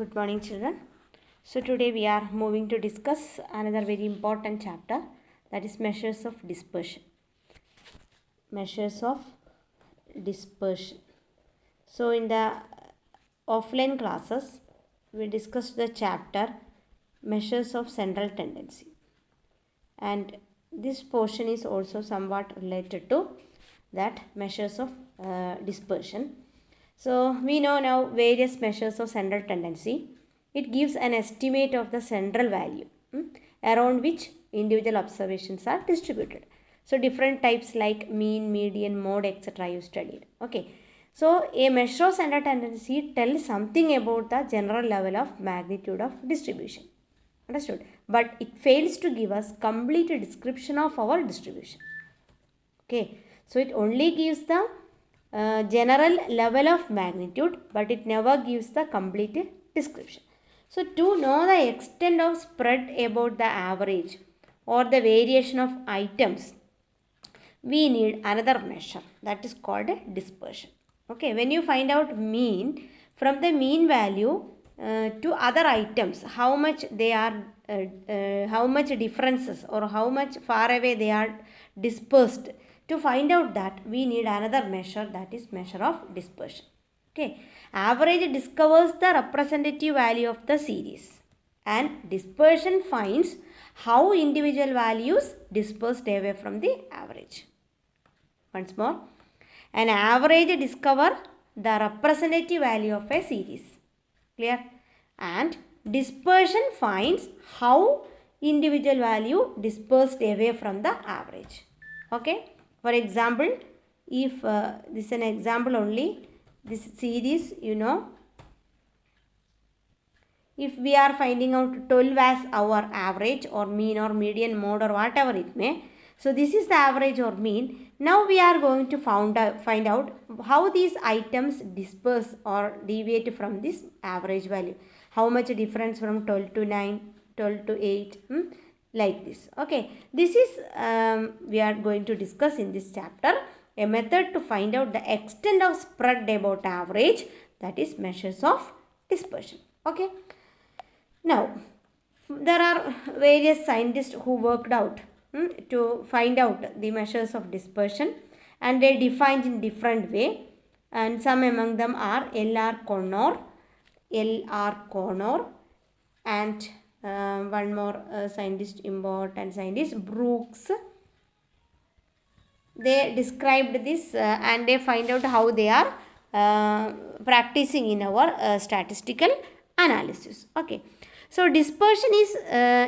Good morning, children. So today we are moving to discuss another very important chapter, that is measures of dispersion. Measures of dispersion. So in the offline classes we discussed the chapter measures of central tendency, and this portion is also somewhat related to that measures of dispersion. So we know now various measures of central tendency. It gives an estimate of the central value around which individual observations are distributed. So different types like mean, median, mode, etc. you studied. Okay. So a measure of central tendency tells something about the general level of magnitude of distribution. Understood? But it fails to give us complete description of our distribution. Okay. So it only gives the general level of magnitude, but it never gives the complete description. So to know the extent of spread about the average or the variation of items, we need another measure, that is called a dispersion. Okay, when you find out mean, from the mean value to other items, how much they are, how much differences or how much far away they are dispersed. To find out that, we need another measure, that is measure of dispersion. Okay, average discovers the representative value of the series, and dispersion finds how individual values dispersed away from the average. Once more, an average discover the representative value of a series. Clear? And dispersion finds how individual value dispersed away from the average. Okay. For example, if this is an example only, this series, if we are finding out 12 as our average or mean or median, mode or whatever it may. So this is the average or mean. Now we are going to find out how these items disperse or deviate from this average value. How much difference from 12 to 9, 12 to 8, like this. Okay, this is we are going to discuss in this chapter a method to find out the extent of spread about average, that is measures of dispersion. Okay. Now, there are various scientists who worked out to find out the measures of dispersion, and they defined in different way, and some among them are L.R. Connor, and one more important scientist, Brooks. They described this and they find out how they are practicing in our statistical analysis. Okay. So dispersion is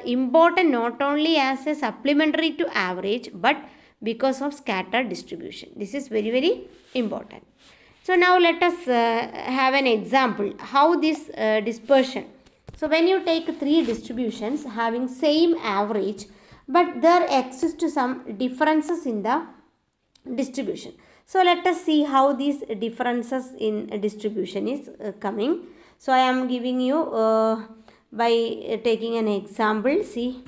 important not only as a supplementary to average, but because of scattered distribution. This is very, very important. So now let us have an example how this dispersion. So when you take three distributions having same average, but there exists some differences in the distribution. So let us see how these differences in distribution is coming. So I am giving you by taking an example. See,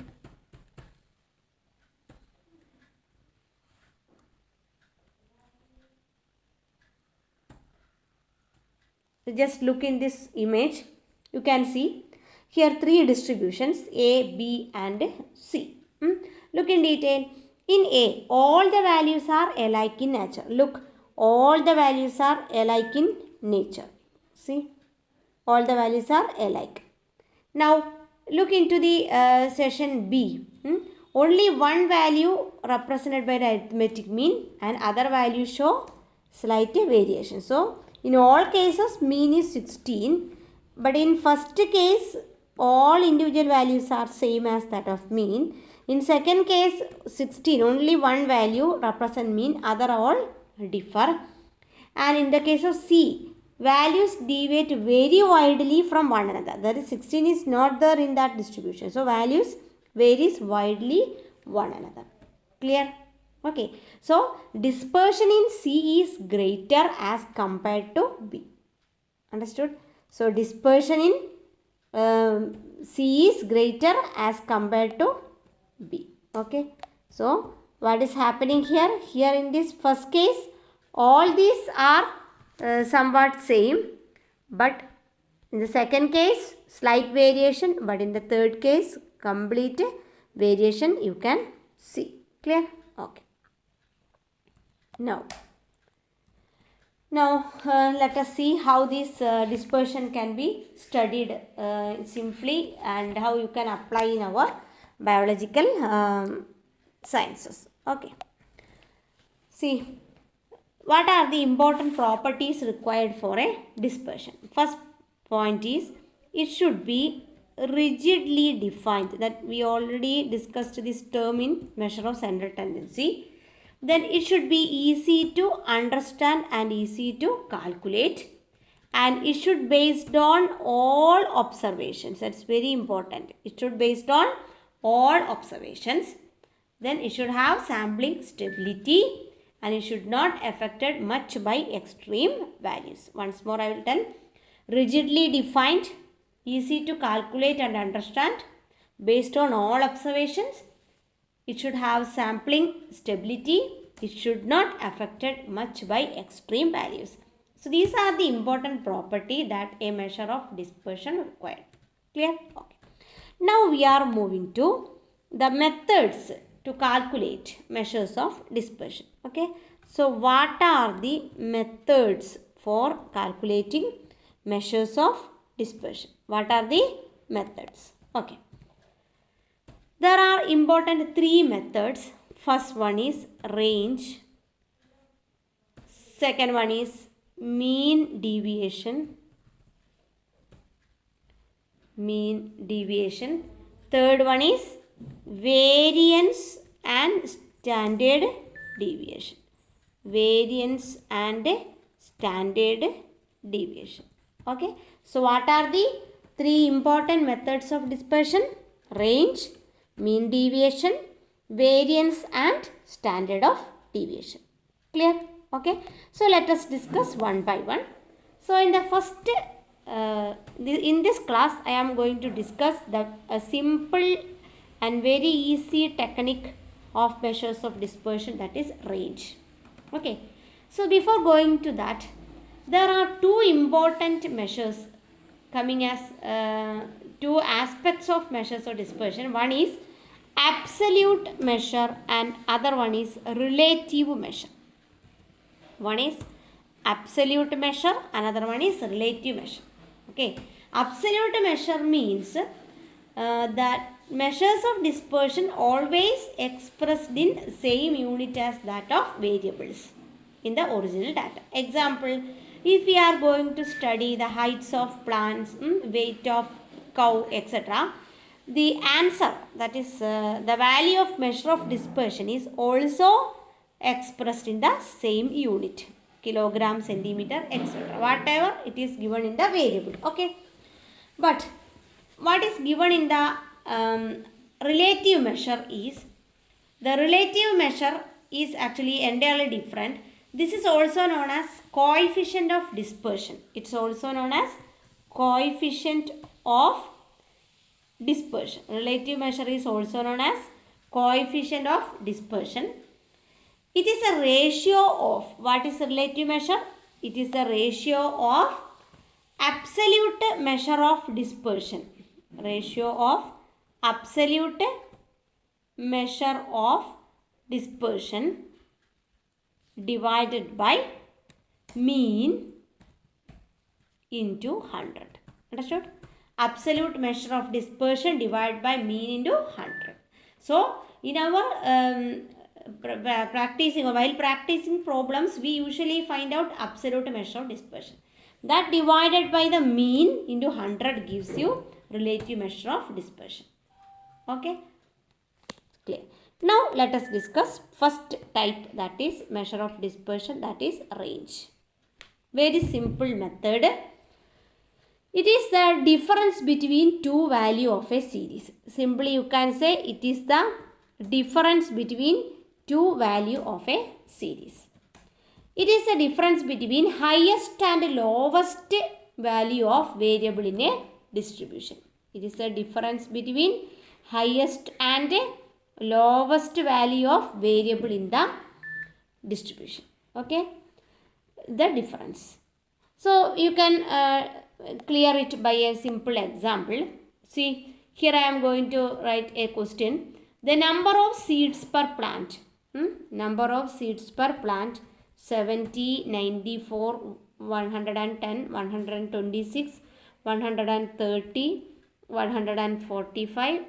just look in this image. You can see here three distributions A, B and C. Look in detail. In A, all the values are alike in nature. Look, all the values are alike in nature. See, all the values are alike. Now, look into the session B. Only one value represented by the arithmetic mean and other values show slight variation. So, in all cases, mean is 16. But in first case, all individual values are same as that of mean. In second case, 16, only one value represent mean, other all differ. And in the case of C, values deviate very widely from one another. That is 16 is not there in that distribution. So values varies widely one another. Clear? Okay. So dispersion in C is greater as compared to B. Understood? So dispersion in C is greater as compared to B. Okay. So what is happening here? Here in this first case, all these are somewhat same, but In the second case, slight variation, but in the third case, complete variation you can see. Clear? Okay. Now let us see how this dispersion can be studied simply and how you can apply in our biological sciences. Okay. See, what are the important properties required for a dispersion? First point is it should be rigidly defined. That we already discussed this term in measure of central tendency. Then it should be easy to understand and easy to calculate, and it should based on all observations. That's very important. It should based on all observations. Then it should have sampling stability, and it should not affected much by extreme values. Once more I will tell. Rigidly defined, easy to calculate and understand, based on all observations. It should have sampling stability. It should not affected much by extreme values. So these are the important property that a measure of dispersion required. Clear? Okay. Now we are moving to the methods to calculate measures of dispersion. Okay. So what are the methods for calculating measures of dispersion? What are the methods? Okay. There are important three methods. First one is range. Second one is mean deviation. Third one is variance and standard deviation. Okay. So what are the three important methods of dispersion? Range, mean deviation, variance and standard of deviation. Clear? Okay. So let us discuss one by one. So in the first, in this class I am going to discuss a simple and very easy technique of measures of dispersion, that is range. Okay. So before going to that, there are two important measures coming as two aspects of measures of dispersion. One is absolute measure and other one is relative measure. One is absolute measure, another one is relative measure. Okay. Absolute measure means that measures of dispersion always expressed in same unit as that of variables in the original data. Example, if we are going to study the heights of plants, weight of cow, etc., the answer, that is the value of measure of dispersion, is also expressed in the same unit, kilogram, centimeter, etc., whatever it is given in the variable. Okay. But what is given in the relative measure is, the relative measure is actually entirely different. This is also known as coefficient of dispersion. It's also known as coefficient of dispersion. Relative measure is also known as coefficient of dispersion. It is a ratio of, what is a relative measure? It is the ratio of absolute measure of dispersion. Ratio of absolute measure of dispersion divided by mean into 100. Understood? Absolute measure of dispersion divided by mean into 100. So in our while practicing problems, we usually find out absolute measure of dispersion. That divided by the mean into 100 gives you relative measure of dispersion. Okay. Clear. Now let us discuss first type, that is measure of dispersion, that is range. Very simple method. It is the difference between two value of a series. Simply you can say it is the difference between two value of a series. It is the difference between highest and lowest value of variable in a distribution. It is the difference between highest and lowest value of variable in the distribution. Okay. The difference. So you can clear it by a simple example. See, here I am going to write a question. The number of seeds per plant. Number of seeds per plant 70, 94, 110, 126, 130, 145,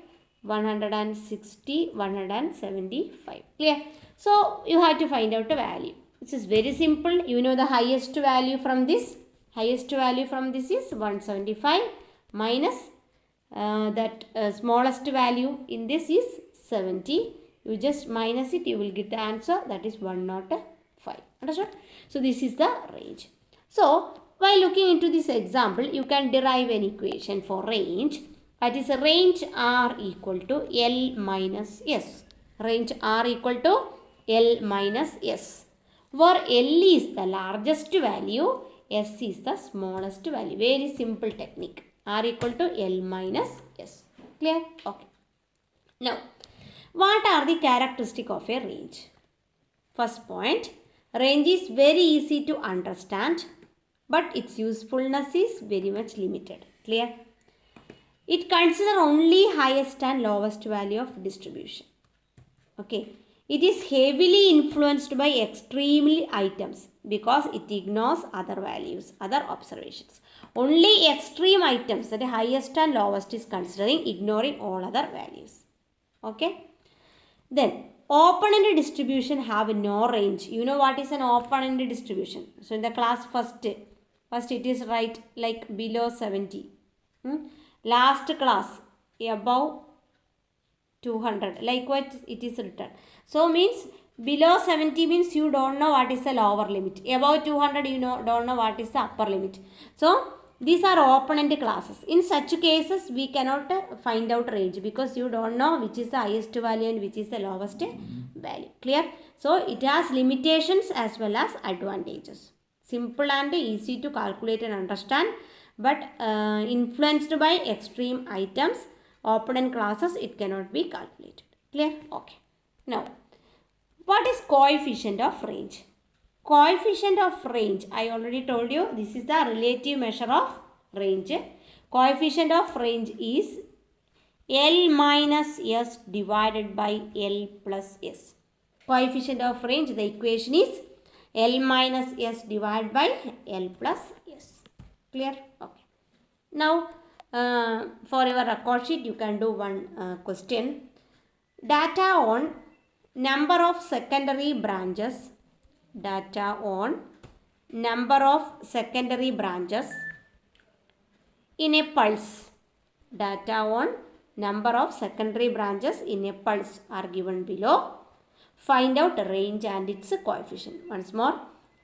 160, 175. Clear? So you have to find out the value. This is very simple. You know the highest value from this. Highest value from this is 175 minus that smallest value in this is 70. You just minus it, you will get the answer, that is 105. Understood? So this is the range. So while looking into this example, you can derive an equation for range. That is range R equal to L minus S. Range R equal to L minus S. Where L is the largest value, S is the smallest value. Very simple technique. R equal to L minus S. Clear? Okay. Now, what are the characteristics of a range? First point, range is very easy to understand, but its usefulness is very much limited. Clear? It considers only highest and lowest value of distribution. Okay. It is heavily influenced by extremely items because it ignores other values, other observations. Only extreme items, that is highest and lowest, is considering, ignoring all other values. Okay. Then open-ended distribution have no range. You know what is an open-ended distribution? So in the class first it is right like below 70. Last class above 200. Likewise it is written. So means below 70 means you don't know what is the lower limit. Above 200 you don't know what is the upper limit. So these are open-ended classes. In such cases we cannot find out range because you don't know which is the highest value and which is the lowest value. Clear? So it has limitations as well as advantages. Simple and easy to calculate and understand, but influenced by extreme items, open-end classes, it cannot be calculated. Clear? Okay. Now, what is coefficient of range? Coefficient of range, I already told you, this is the relative measure of range. Coefficient of range is L minus S divided by L plus S. Coefficient of range, the equation is L minus S divided by L plus S. Clear? Okay. Now, for your record sheet, you can do one question. Data on number of secondary branches. Data on number of secondary branches in a pulse. Data on number of secondary branches in a pulse are given below. Find out range and its coefficient. Once more,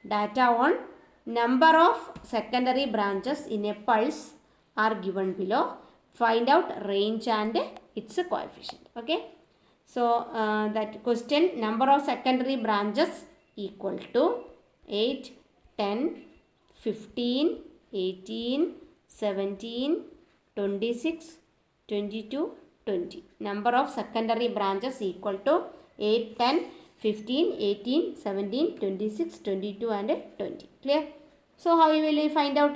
data on number of secondary branches in a pulse are given below. Find out range and its coefficient. Okay. So that question, number of secondary branches equal to 8, 10, 15, 18, 17, 26, 22, 20. Number of secondary branches equal to 8, 10, 15, 18, 17, 26, 22 and 20. Clear? So how will we find out?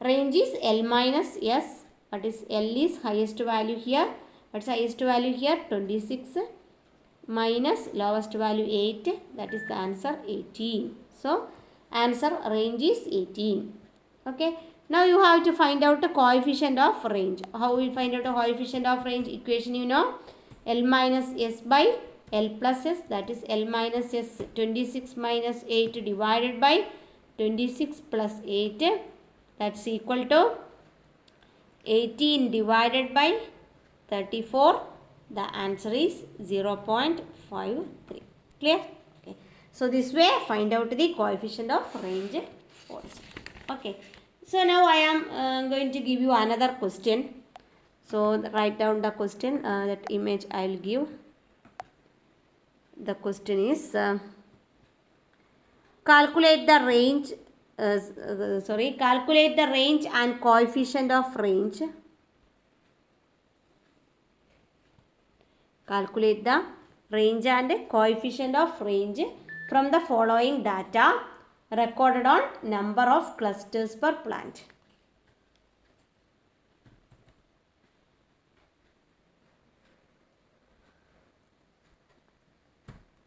Range is L minus S. What is L is highest value here. What's highest value here? 26 minus lowest value 8. That is the answer 18. So answer range is 18. Okay. Now you have to find out the coefficient of range. How we find out the coefficient of range? Equation you know. L minus S by L plus S, that is L minus S, 26 minus 8 divided by 26 plus 8, that's equal to 18 divided by 34. The answer is 0.53. Clear? Okay. So this way find out the coefficient of range also. Okay. So now I am going to give you another question. So write down the question, that image I will give. The question is calculate the range calculate the range and coefficient of range. Calculate the range and coefficient of range from the following data recorded on number of clusters per plant.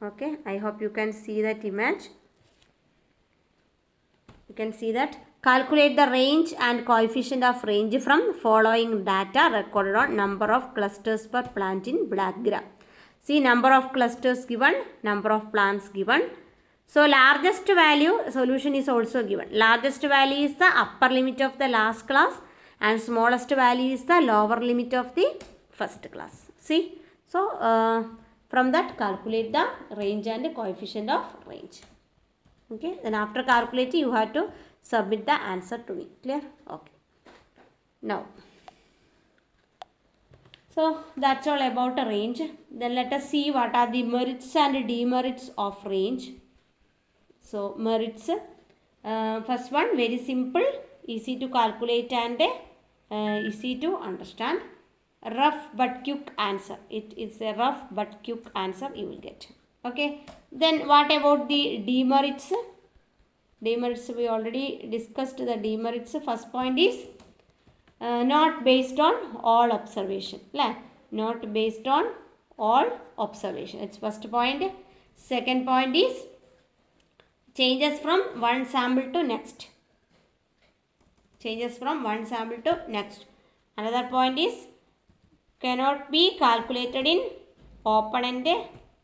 Okay, I hope you can see that image. You can see that. Calculate the range and coefficient of range from following data recorded on number of clusters per plant in black graph. See, number of clusters given, number of plants given. So, largest value solution is also given. Largest value is the upper limit of the last class and smallest value is the lower limit of the first class. See, so from that calculate the range and coefficient of range. Okay, then after calculating you have to submit the answer to me. Clear? Okay. Now, so that's all about a range. Then let us see what are the merits and demerits of range. So merits, first one very simple, easy to calculate and easy to understand. Rough but quick answer. It is a rough but quick answer you will get. Okay. Then what about the demerits? Demerits we already discussed the demerits. First point is not based on all observation. Not based on all observation. It's first point. Second point is changes from one sample to next. Changes from one sample to next. Another point is cannot be calculated in open-end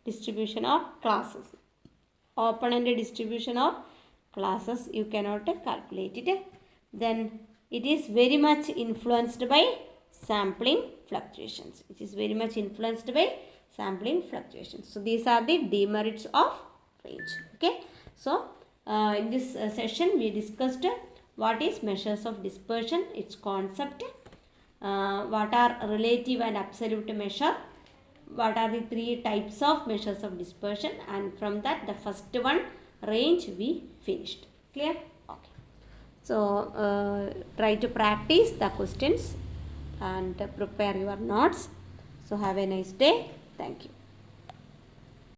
distribution of classes. Open-end distribution of classes you cannot calculate it. Then it is very much influenced by sampling fluctuations. It is very much influenced by sampling fluctuations. So these are the demerits of range. Okay. So in this session we discussed what is measures of dispersion, its concept, what are relative and absolute measure, what are the three types of measures of dispersion, and from that the first one range we finished. Clear? Okay. So try to practice the questions and prepare your notes. So have a nice day. Thank you.